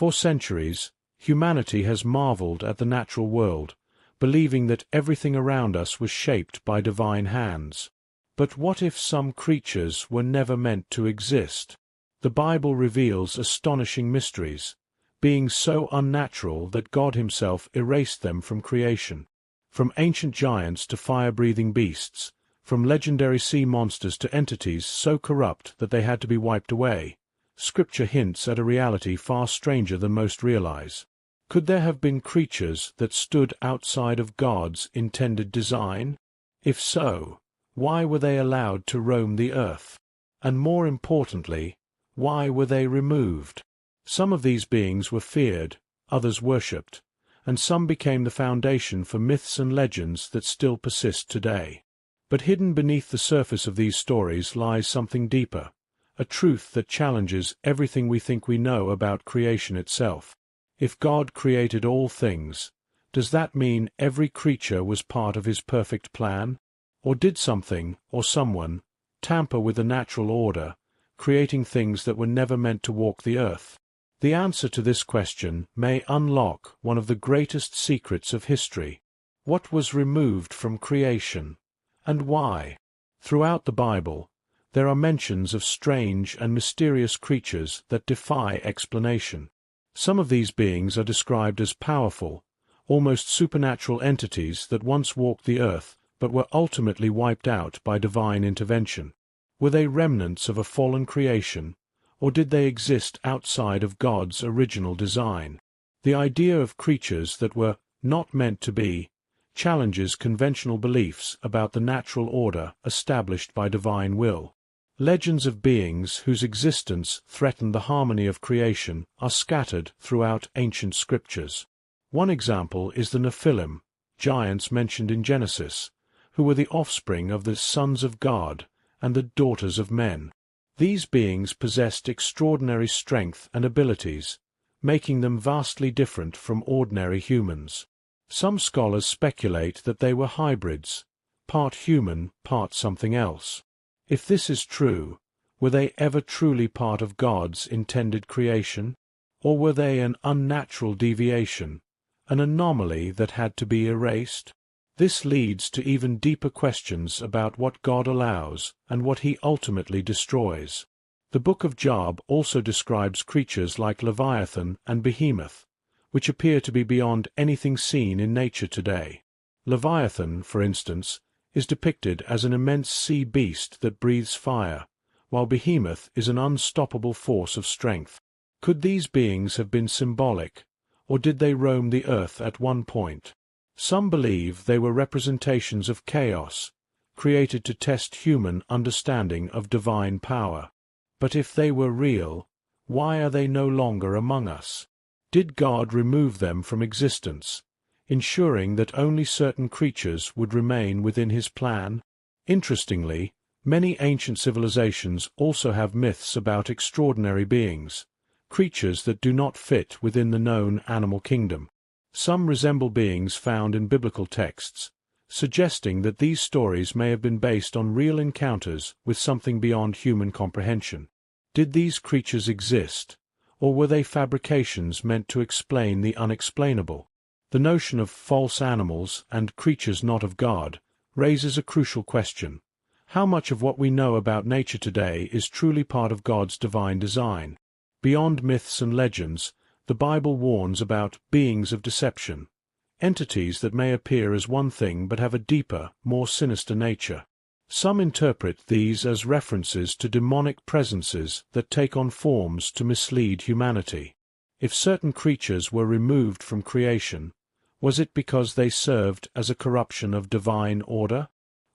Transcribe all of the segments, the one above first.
For centuries, humanity has marveled at the natural world, believing that everything around us was shaped by divine hands. But what if some creatures were never meant to exist? The Bible reveals astonishing mysteries, beings so unnatural that God himself erased them from creation. From ancient giants to fire-breathing beasts, from legendary sea monsters to entities so corrupt that they had to be wiped away, Scripture hints at a reality far stranger than most realize. Could there have been creatures that stood outside of God's intended design? If so, why were they allowed to roam the earth? And more importantly, why were they removed? Some of these beings were feared, others worshipped, and some became the foundation for myths and legends that still persist today. But hidden beneath the surface of these stories lies something deeper, a truth that challenges everything we think we know about creation itself. If God created all things, does that mean every creature was part of his perfect plan? Or did something, or someone, tamper with the natural order, creating things that were never meant to walk the earth? The answer to this question may unlock one of the greatest secrets of history. What was removed from creation, and why? Throughout the Bible, there are mentions of strange and mysterious creatures that defy explanation. Some of these beings are described as powerful, almost supernatural entities that once walked the earth but were ultimately wiped out by divine intervention. Were they remnants of a fallen creation, or did they exist outside of God's original design? The idea of creatures that were not meant to be challenges conventional beliefs about the natural order established by divine will. Legends of beings whose existence threatened the harmony of creation are scattered throughout ancient scriptures. One example is the Nephilim, giants mentioned in Genesis, who were the offspring of the sons of God and the daughters of men. These beings possessed extraordinary strength and abilities, making them vastly different from ordinary humans. Some scholars speculate that they were hybrids, part human, part something else. If this is true, were they ever truly part of God's intended creation? Or were they an unnatural deviation, an anomaly that had to be erased? This leads to even deeper questions about what God allows and what he ultimately destroys. The Book of Job also describes creatures like Leviathan and Behemoth, which appear to be beyond anything seen in nature today. Leviathan, for instance, is depicted as an immense sea beast that breathes fire, while Behemoth is an unstoppable force of strength. Could these beings have been symbolic, or did they roam the earth at one point? Some believe they were representations of chaos, created to test human understanding of divine power. But if they were real, why are they no longer among us? Did God remove them from existence, ensuring that only certain creatures would remain within his plan? Interestingly, many ancient civilizations also have myths about extraordinary beings, creatures that do not fit within the known animal kingdom. Some resemble beings found in biblical texts, suggesting that these stories may have been based on real encounters with something beyond human comprehension. Did these creatures exist, or were they fabrications meant to explain the unexplainable? The notion of false animals and creatures not of God raises a crucial question. How much of what we know about nature today is truly part of God's divine design? Beyond myths and legends, the Bible warns about beings of deception, entities that may appear as one thing but have a deeper, more sinister nature. Some interpret these as references to demonic presences that take on forms to mislead humanity. If certain creatures were removed from creation, was it because they served as a corruption of divine order?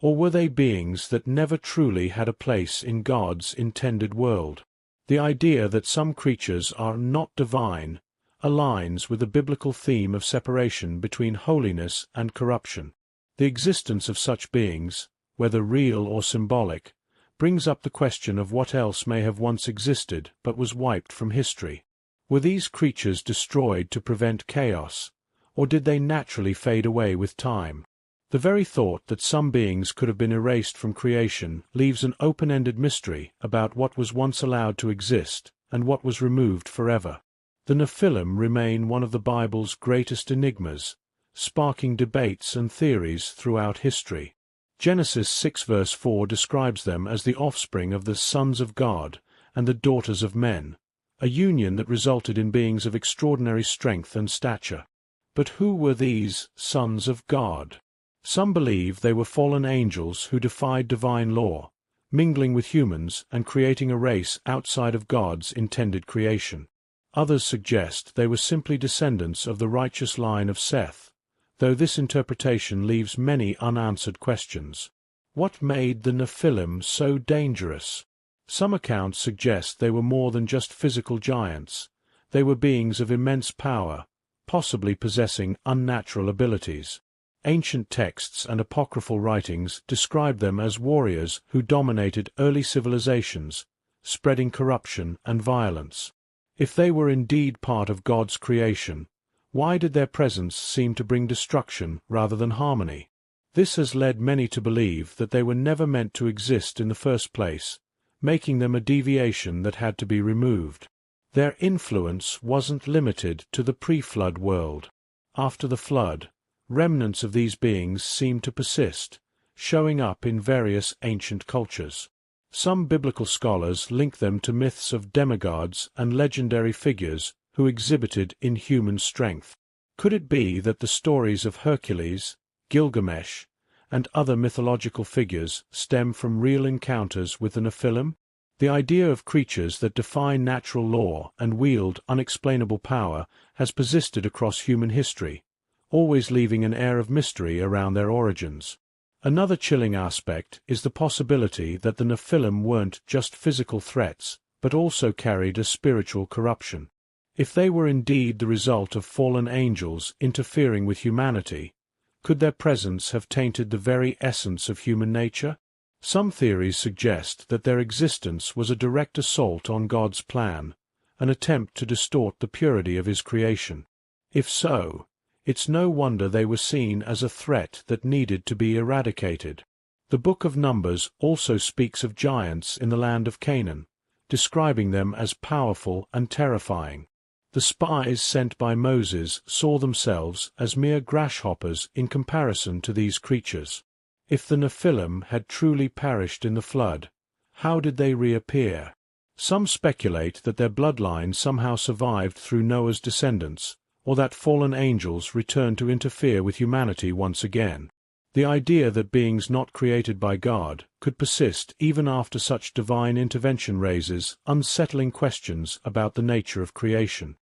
Or were they beings that never truly had a place in God's intended world? The idea that some creatures are not divine aligns with the biblical theme of separation between holiness and corruption. The existence of such beings, whether real or symbolic, brings up the question of what else may have once existed but was wiped from history. Were these creatures destroyed to prevent chaos, or did they naturally fade away with time? The very thought that some beings could have been erased from creation leaves an open-ended mystery about what was once allowed to exist and what was removed forever. The Nephilim remain one of the Bible's greatest enigmas, sparking debates and theories throughout history. Genesis 6 verse 4 describes them as the offspring of the sons of God and the daughters of men, a union that resulted in beings of extraordinary strength and stature. But who were these sons of God? Some believe they were fallen angels who defied divine law, mingling with humans and creating a race outside of God's intended creation. Others suggest they were simply descendants of the righteous line of Seth, though this interpretation leaves many unanswered questions. What made the Nephilim so dangerous? Some accounts suggest they were more than just physical giants. They were beings of immense power, possibly possessing unnatural abilities. Ancient texts and apocryphal writings describe them as warriors who dominated early civilizations, spreading corruption and violence. If they were indeed part of God's creation, why did their presence seem to bring destruction rather than harmony? This has led many to believe that they were never meant to exist in the first place, making them a deviation that had to be removed. Their influence wasn't limited to the pre-flood world. After the flood, remnants of these beings seem to persist, showing up in various ancient cultures. Some biblical scholars link them to myths of demigods and legendary figures who exhibited inhuman strength. Could it be that the stories of Hercules, Gilgamesh, and other mythological figures stem from real encounters with the Nephilim? The idea of creatures that defy natural law and wield unexplainable power has persisted across human history, always leaving an air of mystery around their origins. Another chilling aspect is the possibility that the Nephilim weren't just physical threats, but also carried a spiritual corruption. If they were indeed the result of fallen angels interfering with humanity, could their presence have tainted the very essence of human nature? Some theories suggest that their existence was a direct assault on God's plan, an attempt to distort the purity of His creation. If so, it's no wonder they were seen as a threat that needed to be eradicated. The Book of Numbers also speaks of giants in the land of Canaan, describing them as powerful and terrifying. The spies sent by Moses saw themselves as mere grasshoppers in comparison to these creatures. If the Nephilim had truly perished in the flood, how did they reappear? Some speculate that their bloodline somehow survived through Noah's descendants, or that fallen angels returned to interfere with humanity once again. The idea that beings not created by God could persist even after such divine intervention raises unsettling questions about the nature of creation.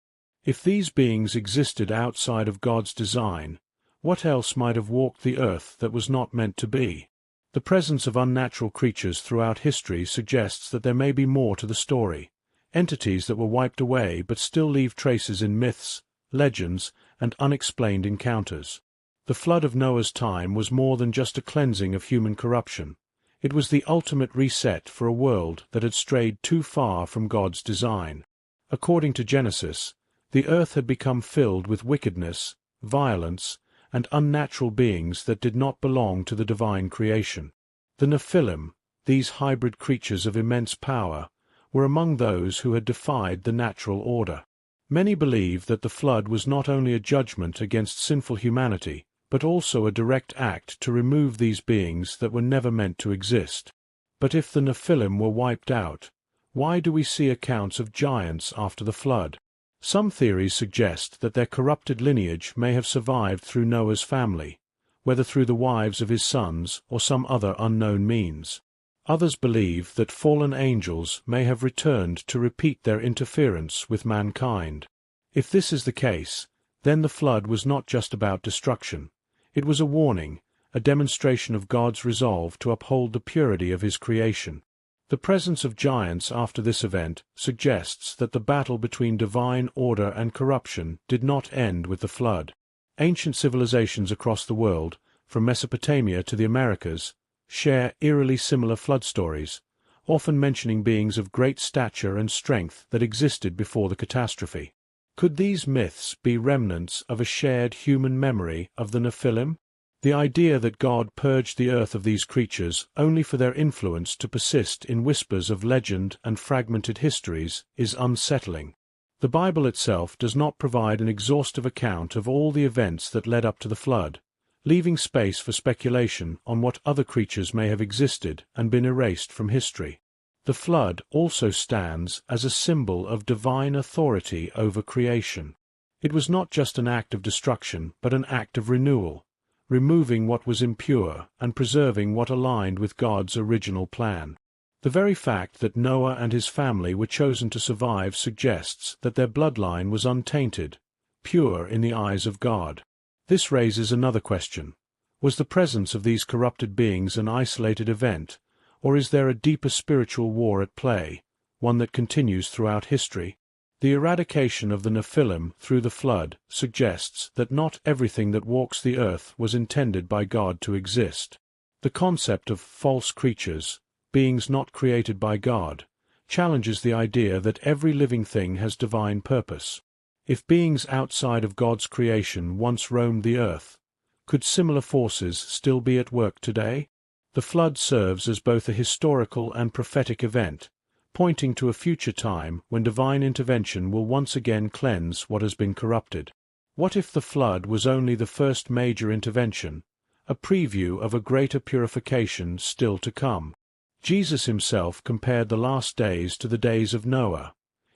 If these beings existed outside of God's design, what else might have walked the earth that was not meant to be? The presence of unnatural creatures throughout history suggests that there may be more to the story, entities that were wiped away but still leave traces in myths, legends, and unexplained encounters. The flood of Noah's time was more than just a cleansing of human corruption. It was the ultimate reset for a world that had strayed too far from God's design. According to Genesis, the earth had become filled with wickedness, violence, and unnatural beings that did not belong to the divine creation. The Nephilim, these hybrid creatures of immense power, were among those who had defied the natural order. Many believe that the flood was not only a judgment against sinful humanity, but also a direct act to remove these beings that were never meant to exist. But if the Nephilim were wiped out, why do we see accounts of giants after the flood? Some theories suggest that their corrupted lineage may have survived through Noah's family, whether through the wives of his sons or some other unknown means. Others believe that fallen angels may have returned to repeat their interference with mankind. If this is the case, then the flood was not just about destruction. It was a warning, a demonstration of God's resolve to uphold the purity of His creation. The presence of giants after this event suggests that the battle between divine order and corruption did not end with the flood. Ancient civilizations across the world, from Mesopotamia to the Americas, share eerily similar flood stories, often mentioning beings of great stature and strength that existed before the catastrophe. Could these myths be remnants of a shared human memory of the Nephilim? The idea that God purged the earth of these creatures only for their influence to persist in whispers of legend and fragmented histories is unsettling. The Bible itself does not provide an exhaustive account of all the events that led up to the flood, leaving space for speculation on what other creatures may have existed and been erased from history. The flood also stands as a symbol of divine authority over creation. It was not just an act of destruction, but an act of renewal, removing what was impure and preserving what aligned with God's original plan. The very fact that Noah and his family were chosen to survive suggests that their bloodline was untainted, pure in the eyes of God. This raises another question. Was the presence of these corrupted beings an isolated event, or is there a deeper spiritual war at play, one that continues throughout history? The eradication of the Nephilim through the flood suggests that not everything that walks the earth was intended by God to exist. The concept of false creatures, beings not created by God, challenges the idea that every living thing has divine purpose. If beings outside of God's creation once roamed the earth, could similar forces still be at work today? The flood serves as both a historical and prophetic event, pointing to a future time when divine intervention will once again cleanse what has been corrupted. What if the flood was only the first major intervention, a preview of a greater purification still to come? Jesus himself compared the last days to the days of Noah,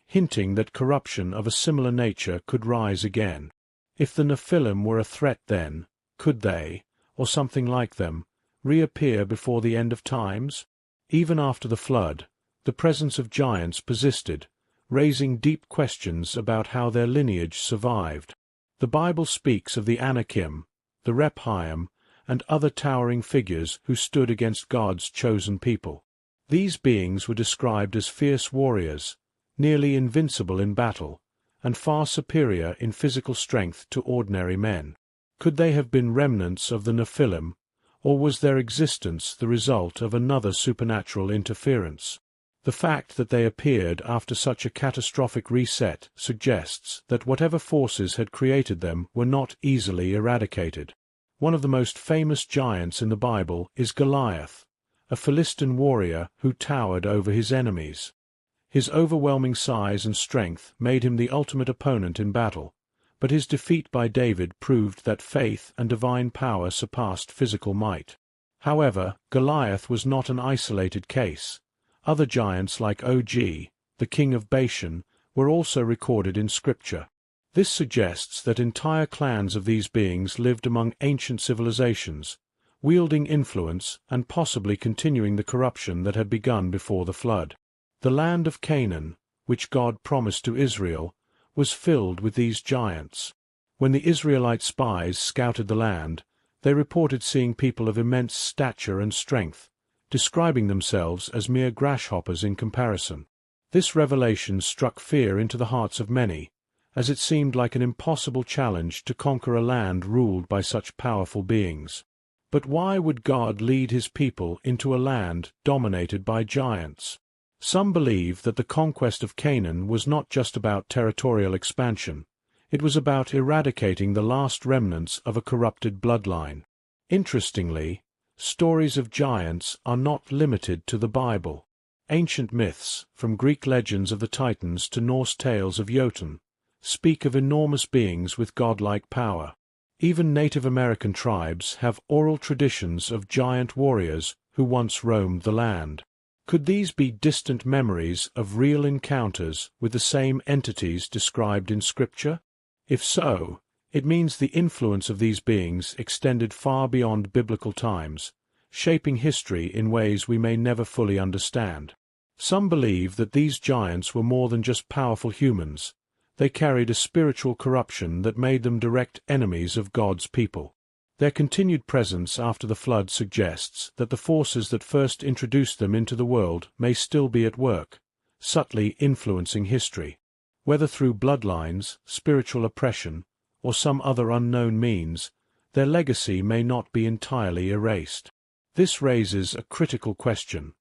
hinting that corruption of a similar nature could rise again. If the Nephilim were a threat then, could they, or something like them, reappear before the end of times? Even after the flood, the presence of giants persisted, raising deep questions about how their lineage survived. The Bible speaks of the Anakim, the Rephaim, and other towering figures who stood against God's chosen people. These beings were described as fierce warriors, nearly invincible in battle, and far superior in physical strength to ordinary men. Could they have been remnants of the Nephilim, or was their existence the result of another supernatural interference? The fact that they appeared after such a catastrophic reset suggests that whatever forces had created them were not easily eradicated. One of the most famous giants in the Bible is Goliath, a Philistine warrior who towered over his enemies. His overwhelming size and strength made him the ultimate opponent in battle, but his defeat by David proved that faith and divine power surpassed physical might. However, Goliath was not an isolated case. Other giants like Og, the king of Bashan, were also recorded in Scripture. This suggests that entire clans of these beings lived among ancient civilizations, wielding influence and possibly continuing the corruption that had begun before the flood. The land of Canaan, which God promised to Israel, was filled with these giants. When the Israelite spies scouted the land, they reported seeing people of immense stature and strength, describing themselves as mere grasshoppers in comparison. This revelation struck fear into the hearts of many, as it seemed like an impossible challenge to conquer a land ruled by such powerful beings. But why would God lead his people into a land dominated by giants? Some believe that the conquest of Canaan was not just about territorial expansion. It was about eradicating the last remnants of a corrupted bloodline. Interestingly, stories of giants are not limited to the Bible. Ancient myths, from Greek legends of the Titans to Norse tales of Jotun, speak of enormous beings with godlike power. Even Native American tribes have oral traditions of giant warriors who once roamed the land. Could these be distant memories of real encounters with the same entities described in Scripture? If so, it means the influence of these beings extended far beyond biblical times, shaping history in ways we may never fully understand. Some believe that these giants were more than just powerful humans. They carried a spiritual corruption that made them direct enemies of God's people. Their continued presence after the flood suggests that the forces that first introduced them into the world may still be at work, subtly influencing history. Whether through bloodlines, spiritual oppression, or some other unknown means, their legacy may not be entirely erased. This raises a critical question.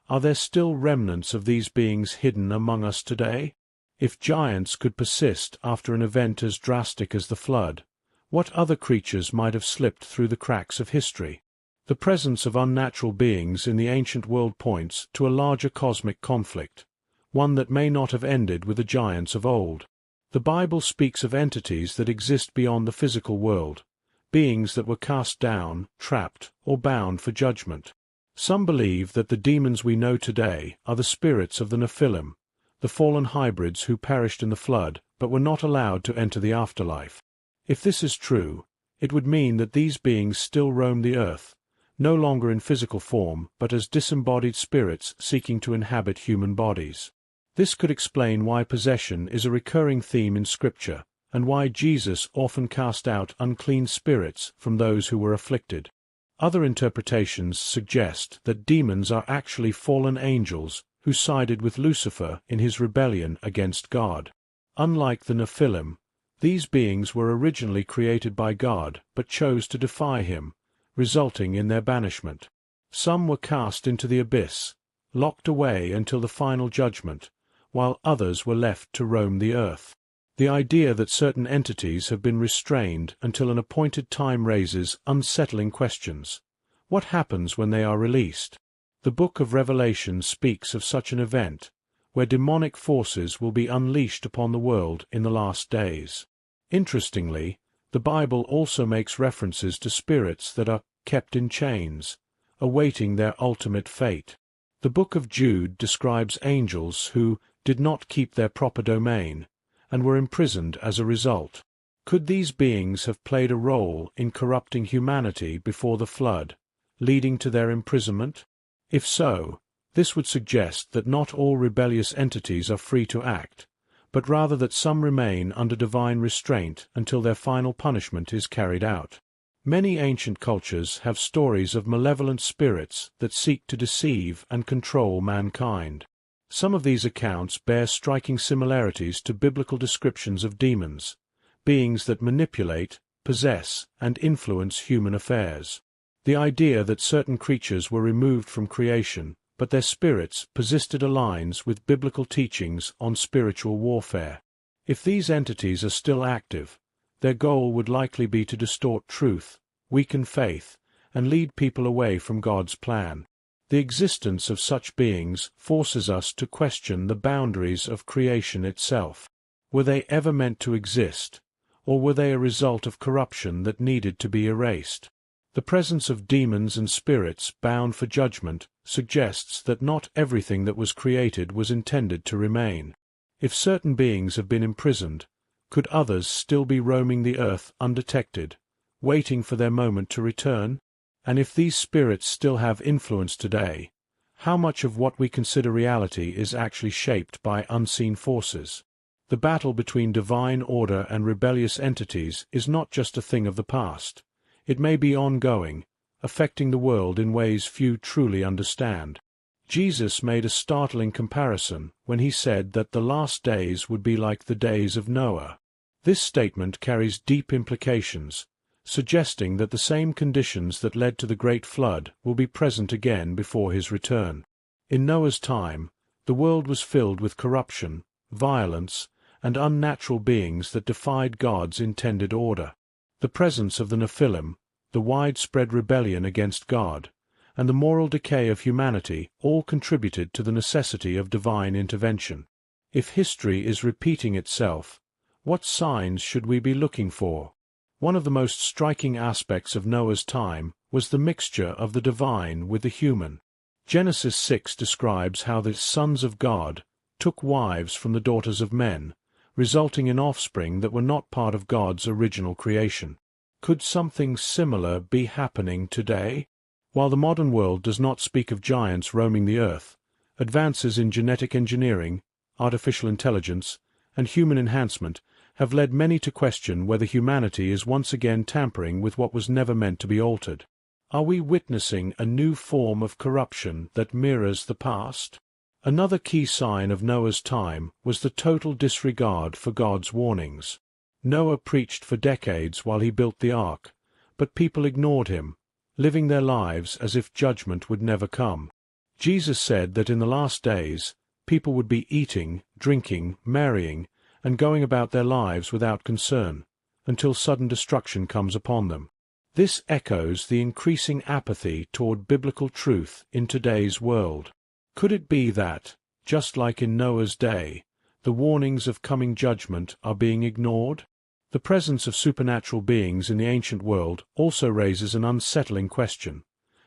Are there still remnants of these beings hidden among us today? If giants could persist after an event as drastic as the flood, what other creatures might have slipped through the cracks of history? The presence of unnatural beings in the ancient world points to a larger cosmic conflict, one that may not have ended with the giants of old. The Bible speaks of entities that exist beyond the physical world, beings that were cast down, trapped, or bound for judgment. Some believe that the demons we know today are the spirits of the Nephilim, the fallen hybrids who perished in the flood but were not allowed to enter the afterlife. If this is true, it would mean that these beings still roam the earth, no longer in physical form but as disembodied spirits seeking to inhabit human bodies. This could explain why possession is a recurring theme in Scripture, and why Jesus often cast out unclean spirits from those who were afflicted. Other interpretations suggest that demons are actually fallen angels who sided with Lucifer in his rebellion against God. Unlike the Nephilim, these beings were originally created by God but chose to defy him, resulting in their banishment. Some were cast into the abyss, locked away until the final judgment, while others were left to roam the earth. The idea that certain entities have been restrained until an appointed time raises unsettling questions. What happens when they are released? The Book of Revelation speaks of such an event, where demonic forces will be unleashed upon the world in the last days. Interestingly, the Bible also makes references to spirits that are kept in chains, awaiting their ultimate fate. The Book of Jude describes angels who did not keep their proper domain, and were imprisoned as a result. Could these beings have played a role in corrupting humanity before the flood, leading to their imprisonment? If so, this would suggest that not all rebellious entities are free to act, but rather that some remain under divine restraint until their final punishment is carried out. Many ancient cultures have stories of malevolent spirits that seek to deceive and control mankind. Some of these accounts bear striking similarities to biblical descriptions of demons, beings that manipulate, possess, and influence human affairs. The idea that certain creatures were removed from creation, but their spirits persisted aligns with biblical teachings on spiritual warfare. If these entities are still active, their goal would likely be to distort truth, weaken faith, and lead people away from God's plan. The existence of such beings forces us to question the boundaries of creation itself. Were they ever meant to exist, or were they a result of corruption that needed to be erased? The presence of demons and spirits bound for judgment suggests that not everything that was created was intended to remain. If certain beings have been imprisoned, could others still be roaming the earth undetected, waiting for their moment to return? And if these spirits still have influence today, how much of what we consider reality is actually shaped by unseen forces? The battle between divine order and rebellious entities is not just a thing of the past. It may be ongoing, affecting the world in ways few truly understand. Jesus made a startling comparison when he said that the last days would be like the days of Noah. This statement carries deep implications, suggesting that the same conditions that led to the Great Flood will be present again before his return. In Noah's time, the world was filled with corruption, violence, and unnatural beings that defied God's intended order. The presence of the Nephilim, the widespread rebellion against God, and the moral decay of humanity all contributed to the necessity of divine intervention. If history is repeating itself, what signs should we be looking for? One of the most striking aspects of Noah's time was the mixture of the divine with the human. Genesis 6 describes how the sons of God took wives from the daughters of men, resulting in offspring that were not part of God's original creation. Could something similar be happening today? While the modern world does not speak of giants roaming the earth, advances in genetic engineering, artificial intelligence, and human enhancement have led many to question whether humanity is once again tampering with what was never meant to be altered. Are we witnessing a new form of corruption that mirrors the past? Another key sign of Noah's time was the total disregard for God's warnings. Noah preached for decades while he built the ark, but people ignored him, living their lives as if judgment would never come. Jesus said that in the last days, people would be eating, drinking, marrying, and going about their lives without concern, until sudden destruction comes upon them. This echoes the increasing apathy toward biblical truth in today's world. Could it be that, just like in Noah's day, the warnings of coming judgment are being ignored? The presence of supernatural beings in the ancient world also raises an unsettling question.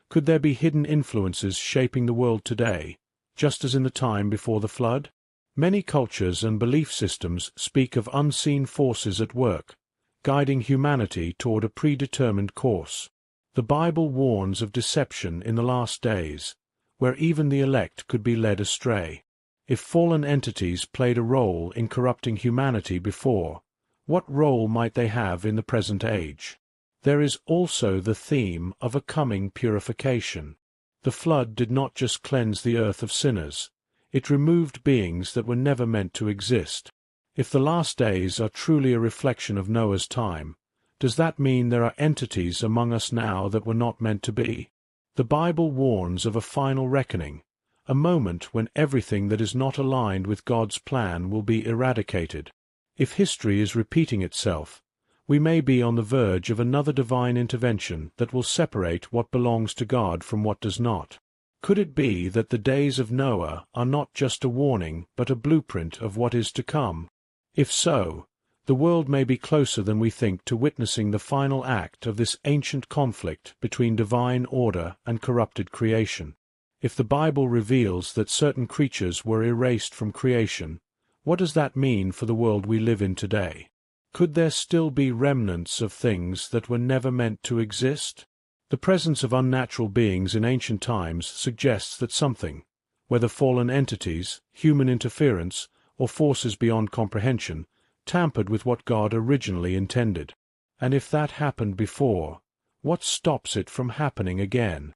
Could there be hidden influences shaping the world today, just as in the time before the flood? Many cultures and belief systems speak of unseen forces at work, guiding humanity toward a predetermined course. The Bible warns of deception in the last days, where even the elect could be led astray. If fallen entities played a role in corrupting humanity before, what role might they have in the present age? There is also the theme of a coming purification. The flood did not just cleanse the earth of sinners, it removed beings that were never meant to exist. If the last days are truly a reflection of Noah's time, does that mean there are entities among us now that were not meant to be? The Bible warns of a final reckoning, a moment when everything that is not aligned with God's plan will be eradicated. If history is repeating itself, we may be on the verge of another divine intervention that will separate what belongs to God from what does not. Could it be that the days of Noah are not just a warning but a blueprint of what is to come? If so, the world may be closer than we think to witnessing the final act of this ancient conflict between divine order and corrupted creation. If the Bible reveals that certain creatures were erased from creation, what does that mean for the world we live in today? Could there still be remnants of things that were never meant to exist? The presence of unnatural beings in ancient times suggests that something, whether fallen entities, human interference, or forces beyond comprehension, tampered with what God originally intended. And if that happened before, what stops it from happening again?